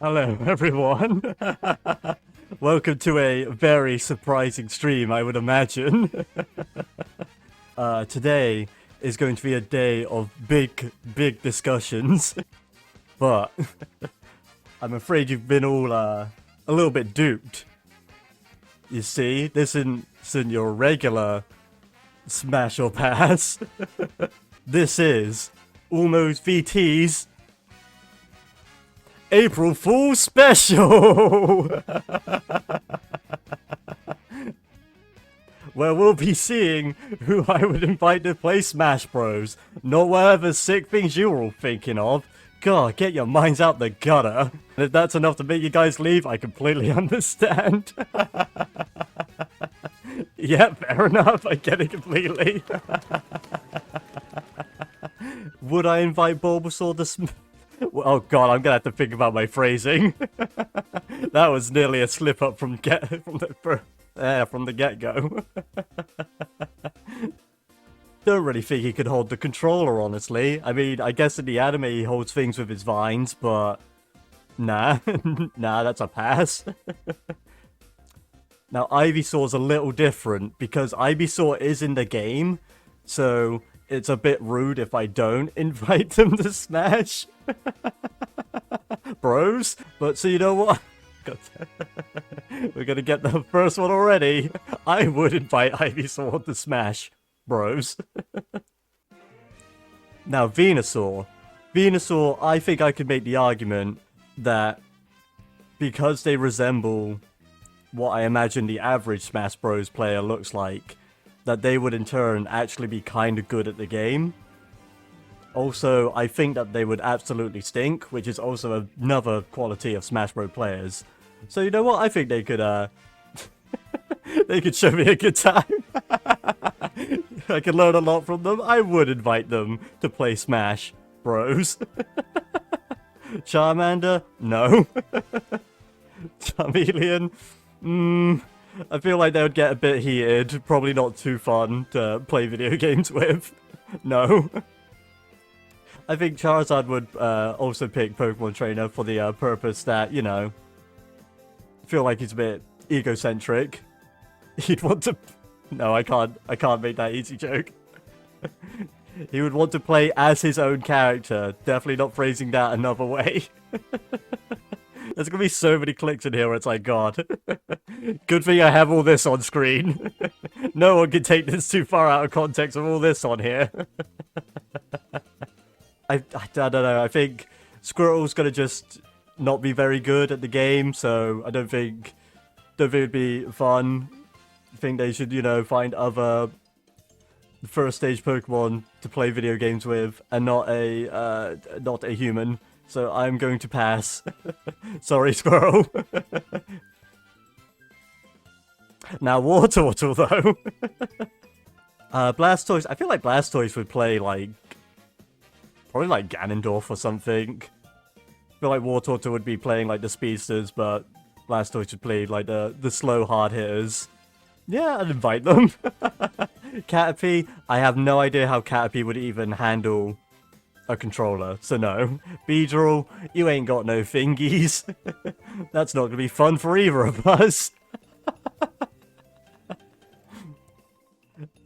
Hello, everyone. Welcome to a very surprising stream, I would imagine. Today is going to be a day of big discussions. But I'm afraid you've been all a little bit duped. You see, this isn't your regular Smashorpass. This is Almost VT's April Fool's Special! Where we'll be seeing who I would invite to play Smash Bros. Not whatever sick things you were all thinking of. God, get your minds out the gutter. And if that's enough to make you guys leave, I completely understand. Yeah, fair enough, I get it completely. Would I invite Bulbasaur to Oh god, I'm gonna have to think about my phrasing. That was nearly a slip up from the get-go. Don't really think he could hold the controller, honestly. I mean, I guess in the anime he holds things with his vines, but nah, nah, that's a pass. Now, Ivysaur's a little different because Ivysaur is in the game, so it's a bit rude if I don't invite them to Smash. Bros. But so you know what? We're gonna get the first one already. I would invite Ivysaur to Smash Bros. Now, Venusaur. Venusaur, I think I could make the argument that because they resemble what I imagine the average Smash Bros player looks like, that they would in turn actually be kind of good at the game. Also, I think that they would absolutely stink, which is also another quality of Smash Bros players. So you know what? I think they could they could show me a good time. I could learn a lot from them. I would invite them to play Smash Bros. Charmander? No. Charmeleon? I feel like they would get a bit heated. Probably not too fun to play video games with. No. I think Charizard would also pick Pokemon Trainer for the purpose that, you know, I feel like he's a bit egocentric. He'd want to... No, I can't make that easy joke. He would want to play as his own character. Definitely not phrasing that another way. There's gonna be so many clicks in here where it's like, God. Good thing I have all this on screen. No one can take this too far out of context with all this on here. I don't know, I think Squirtle's gonna just not be very good at the game, so I don't think it'd be fun. I think they should, you know, find other first stage Pokemon to play video games with, and not a human. So I'm going to pass. Sorry, Squirrel. Now, Wartortle, though. Blastoise. I feel like Blastoise would play, like... Probably, like, Ganondorf or something. I feel like Wartortle would be playing, like, the speedsters, but Blastoise would play, like, the slow hard hitters. Yeah, I'd invite them. Caterpie. I have no idea how Caterpie would even handle a controller, so no. Beedrill, you ain't got no fingies. That's not gonna be fun for either of us.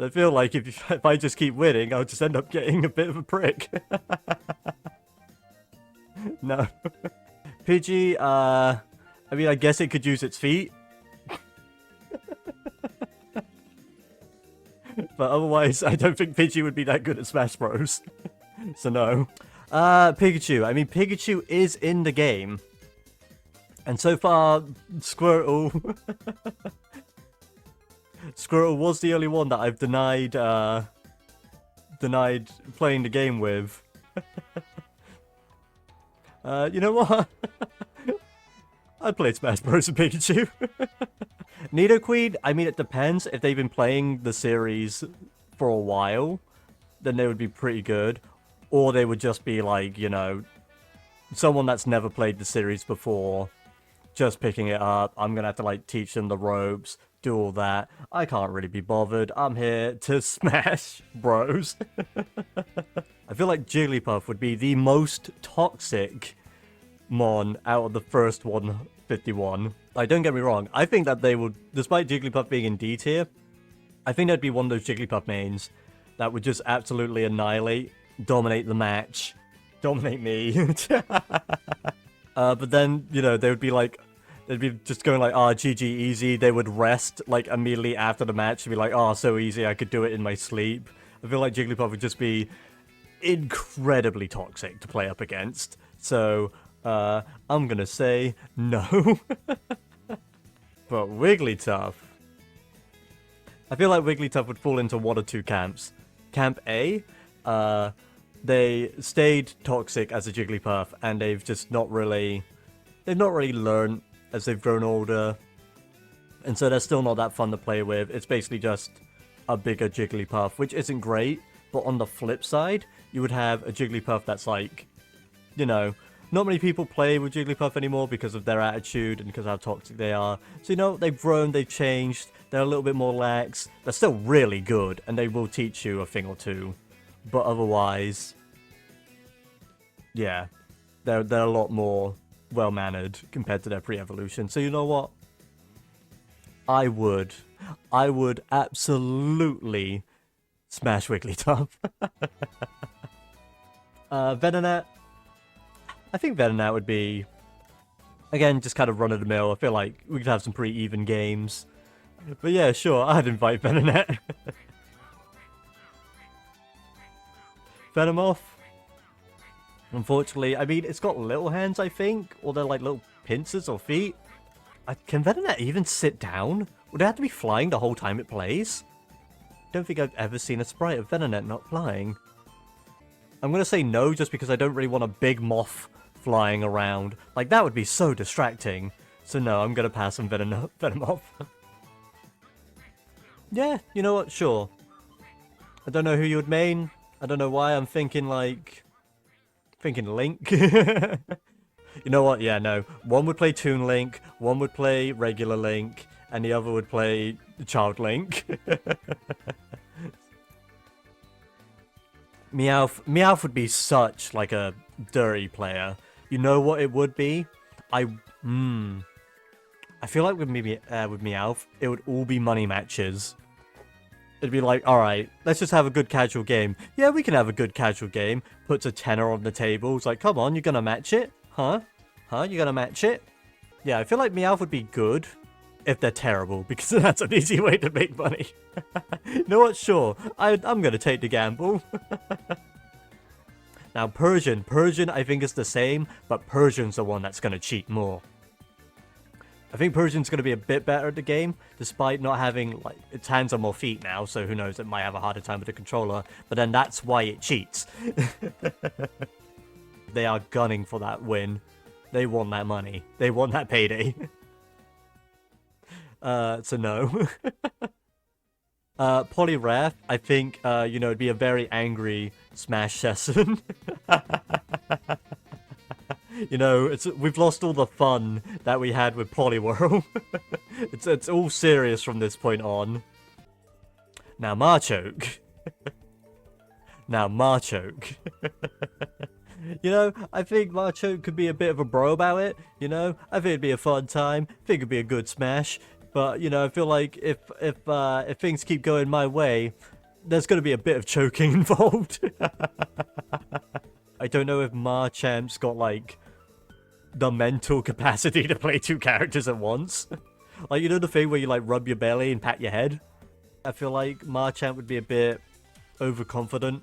I feel like if I just keep winning, I'll just end up getting a bit of a prick. No. Pidgey, I mean, I guess it could use its feet. But otherwise, I don't think Pidgey would be that good at Smash Bros. So no. Pikachu. I mean, Pikachu is in the game. And so far, Squirtle... Squirtle was the only one that I've denied playing the game with. You know what? I'd play Smash Bros. With Pikachu. Nidoqueen, I mean, it depends. If they've been playing the series for a while, then they would be pretty good. Or they would just be like, you know, someone that's never played the series before, just picking it up. I'm gonna have to, like, teach them the ropes, do all that. I can't really be bothered. I'm here to Smash Bros. I feel like Jigglypuff would be the most toxic Mon out of the first 151. Like, don't get me wrong, I think that they would, despite Jigglypuff being in D tier, I think that'd be one of those Jigglypuff mains that would just absolutely annihilate, dominate the match, dominate me. But then, you know, they would be like, they'd be just going like, GG easy. They would rest like immediately after the match and be like, so easy, I could do it in my sleep. I feel like Jigglypuff would just be incredibly toxic to play up against. So, I'm gonna say no. But Wigglytuff. I feel like Wigglytuff would fall into one or two camps. Camp A, they stayed toxic as a Jigglypuff, and they've just not really learned as they've grown older. And so they're still not that fun to play with. It's basically just a bigger Jigglypuff, which isn't great. But on the flip side, you would have a Jigglypuff that's like, you know, not many people play with Jigglypuff anymore because of their attitude and because of how toxic they are. So, you know, they've grown, they've changed, they're a little bit more lax. They're still really good, and they will teach you a thing or two. But otherwise, yeah, they're a lot more well-mannered compared to their pre-evolution. So you know what? I would absolutely smash Wigglytuff. Venonat. I think Venonat would be, again, just kind of run-of-the-mill. I feel like we could have some pretty even games. But yeah, sure, I'd invite Venonat. Venomoth. Unfortunately, I mean, it's got little hands, I think. Or they're like little pincers or feet. Can Venonat even sit down? Would it have to be flying the whole time it plays? Don't think I've ever seen a sprite of Venonat not flying. I'm going to say no just because I don't really want a big moth flying around. Like, that would be so distracting. So no, I'm going to pass on Venomoth. Yeah, you know what? Sure. I don't know who you would main. I don't know why I'm thinking, like... Thinking Link. You know what? Yeah, no. One would play Toon Link, one would play regular Link, and the other would play Child Link. Meowth would be such, like, a dirty player. You know what it would be? I feel like with Meowth, it would all be money matches. It'd be like, alright, let's just have a good casual game. Yeah, we can have a good casual game. Puts a tenner on the table. It's like, come on, you're gonna match it? Huh? Huh? You're gonna match it? Yeah, I feel like Meowth would be good if they're terrible, because that's an easy way to make money. You know what? Sure. I'm gonna take the gamble. Now, Persian. Persian, I think, is the same, but Persian's the one that's gonna cheat more. I think Persian's going to be a bit better at the game, despite not having, like, its hands on more feet now, so who knows, it might have a harder time with the controller, but then that's why it cheats. They are gunning for that win. They want that money. They want that payday. So no. Poliwrath, I think, you know, it'd be a very angry Smash session. You know, we've lost all the fun that we had with Poliwhirl. It's all serious from this point on. Now Machoke. Now Machoke. You know, I think Machoke could be a bit of a bro about it, you know? I think it'd be a fun time. I think it'd be a good smash. But, you know, I feel like if things keep going my way, there's going to be a bit of choking involved. I don't know if Marchamp's got, like, the mental capacity to play two characters at once. Like, you know the thing where you, like, rub your belly and pat your head? I feel like Marchamp would be a bit overconfident.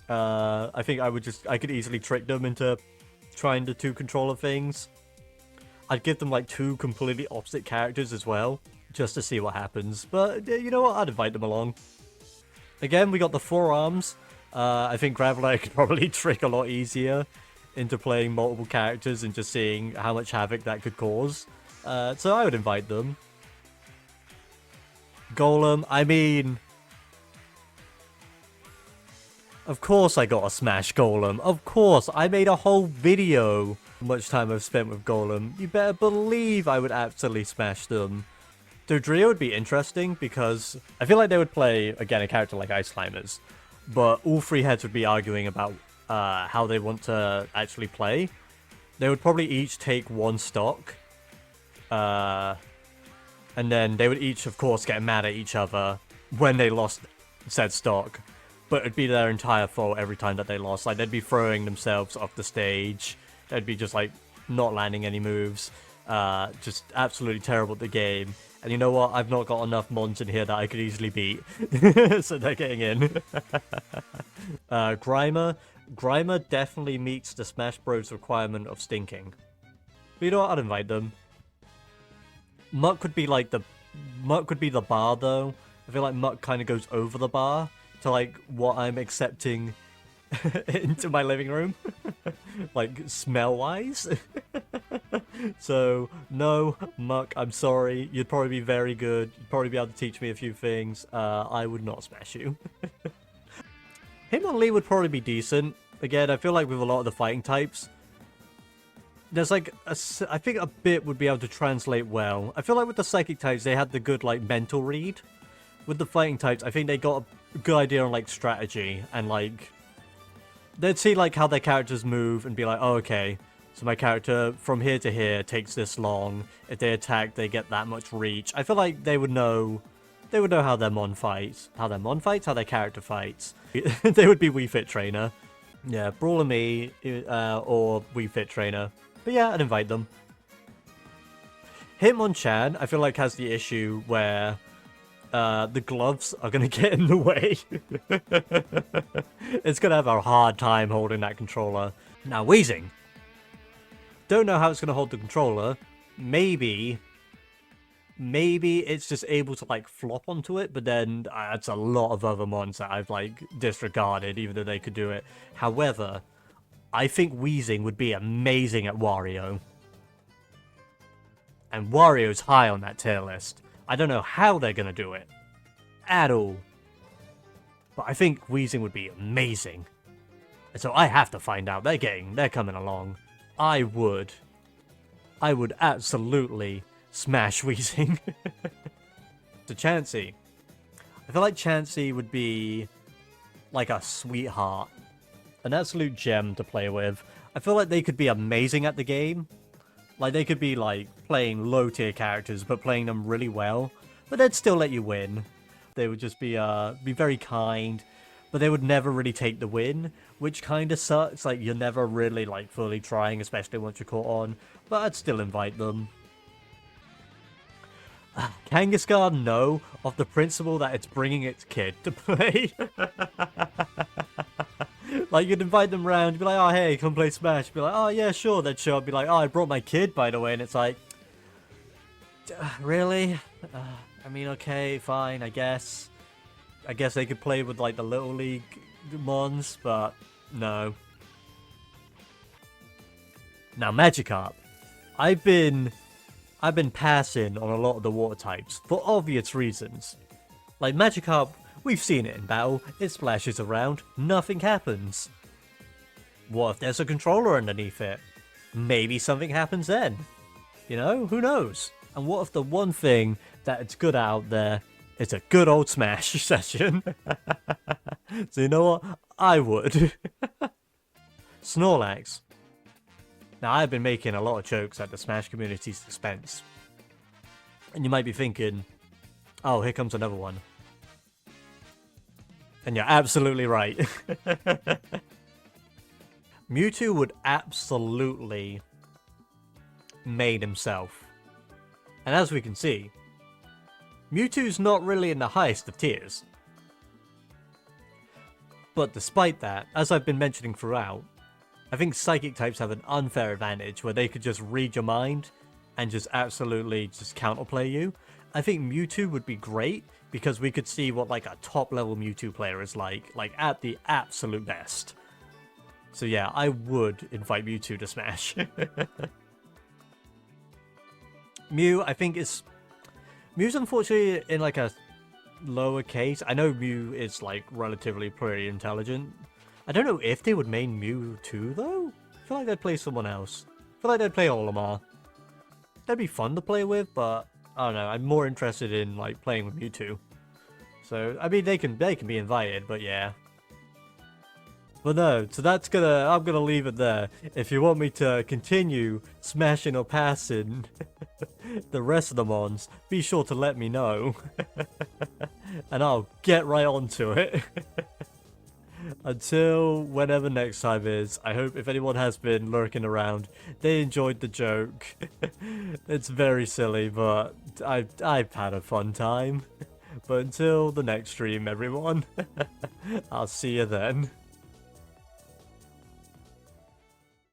I think I could easily trick them into trying the two controller things. I'd give them, like, two completely opposite characters as well, just to see what happens. But, you know what? I'd invite them along. Again, we got the forearms. I think Graveler could probably trick a lot easier into playing multiple characters and just seeing how much havoc that could cause. So I would invite them. Golem, I mean... Of course I got a Smash Golem. Of course, I made a whole video. How much time I've spent with Golem. You better believe I would absolutely smash them. Dodrio would be interesting because I feel like they would play, again, a character like Ice Climbers. But all three heads would be arguing about how they want to actually play. they would probably each take one stock. And then they would each, of course, get mad at each other when they lost said stock. But it'd be their entire fault every time that they lost. Like, they'd be throwing themselves off the stage. They'd be just, like, not landing any moves. Just absolutely terrible at the game. And you know what? I've not got enough mons in here that I could easily beat. So they're getting in. Grimer. Grimer definitely meets the Smash Bros. Requirement of stinking. But you know what? I'd invite them. Muck could be like the... Muck could be the bar, though. I feel like Muck kind of goes over the bar to, like, what I'm accepting into my living room. Like, smell-wise. So, no, Muck, I'm sorry. You'd probably be very good. You'd probably be able to teach me a few things. I would not smash you. Hitmonlee would probably be decent. Again, I feel like with a lot of the fighting types, there's like, I think a bit would be able to translate well. I feel like with the psychic types, they had the good, like, mental read. With the fighting types, I think they got a good idea on, like, strategy. And, like, they'd see, like, how their characters move and be like, oh, okay, so my character from here to here takes this long. If they attack, they get that much reach. I feel like they would know how their mon fights. How their mon fights? How their character fights. They would be Wii Fit Trainer. Yeah, Brawler Me, or Wii Fit Trainer. But yeah, I'd invite them. Hitmonchan, I feel like, has the issue where the gloves are going to get in the way. It's going to have a hard time holding that controller. Now, Wheezing. Don't know how it's going to hold the controller. Maybe it's just able to, like, flop onto it, but then that's a lot of other mons that I've, like, disregarded, even though they could do it. However, I think Wheezing would be amazing at Wario. And Wario's high on that tier list. I don't know how they're going to do it. At all. But I think Wheezing would be amazing. And so I have to find out. They're coming along. I would absolutely smash Wheezing. To Chansey. I feel like Chansey would be like a sweetheart. An absolute gem to play with. I feel like they could be amazing at the game. Like, they could be, like, playing low-tier characters, but playing them really well. But they'd still let you win. They would just be very kind, but they would never really take the win, which kind of sucks. Like, you're never really, like, fully trying, especially once you're caught on. But I'd still invite them. Kangaskhan, no, of the principle that it's bringing its kid to play. Like, you'd invite them round, you'd be like, oh, hey, come play Smash. Be like, oh, yeah, sure. They'd show up, be like, oh, I brought my kid, by the way. And it's like, really? I mean, okay, fine, I guess. I guess they could play with, like, the Little League mons, but no. Now, Magikarp. I've been passing on a lot of the water types, for obvious reasons. Like, Magikarp, we've seen it in battle, it splashes around, nothing happens. What if there's a controller underneath it? Maybe something happens then. You know, who knows? And what if the one thing that it's good out there is a good old Smash session? So you know what? I would. Snorlax. Now, I've been making a lot of jokes at the Smash community's expense. And you might be thinking, oh, here comes another one. And you're absolutely right. Mewtwo would absolutely main himself. And as we can see, Mewtwo's not really in the highest of tiers. But despite that, as I've been mentioning throughout, I think Psychic types have an unfair advantage where they could just read your mind and just absolutely just counterplay you. I think Mewtwo would be great because we could see what, like, a top level Mewtwo player is like at the absolute best. So yeah, I would invite Mewtwo to Smash. Mew, I think Mew's unfortunately in, like, a lower case. I know Mew is, like, relatively pretty intelligent. I don't know if they would main Mewtwo, though. I feel like they'd play someone else. I feel like they'd play Olimar. That'd be fun to play with, but I don't know. I'm more interested in, like, playing with Mewtwo. So, I mean, they can be invited, but yeah. But no, so I'm gonna leave it there. If you want me to continue smashing or passing the rest of the mons, be sure to let me know. And I'll get right onto it. Until whenever next time is, I hope if anyone has been lurking around, they enjoyed the joke. It's very silly, but I've had a fun time. But until the next stream, everyone, I'll see you then.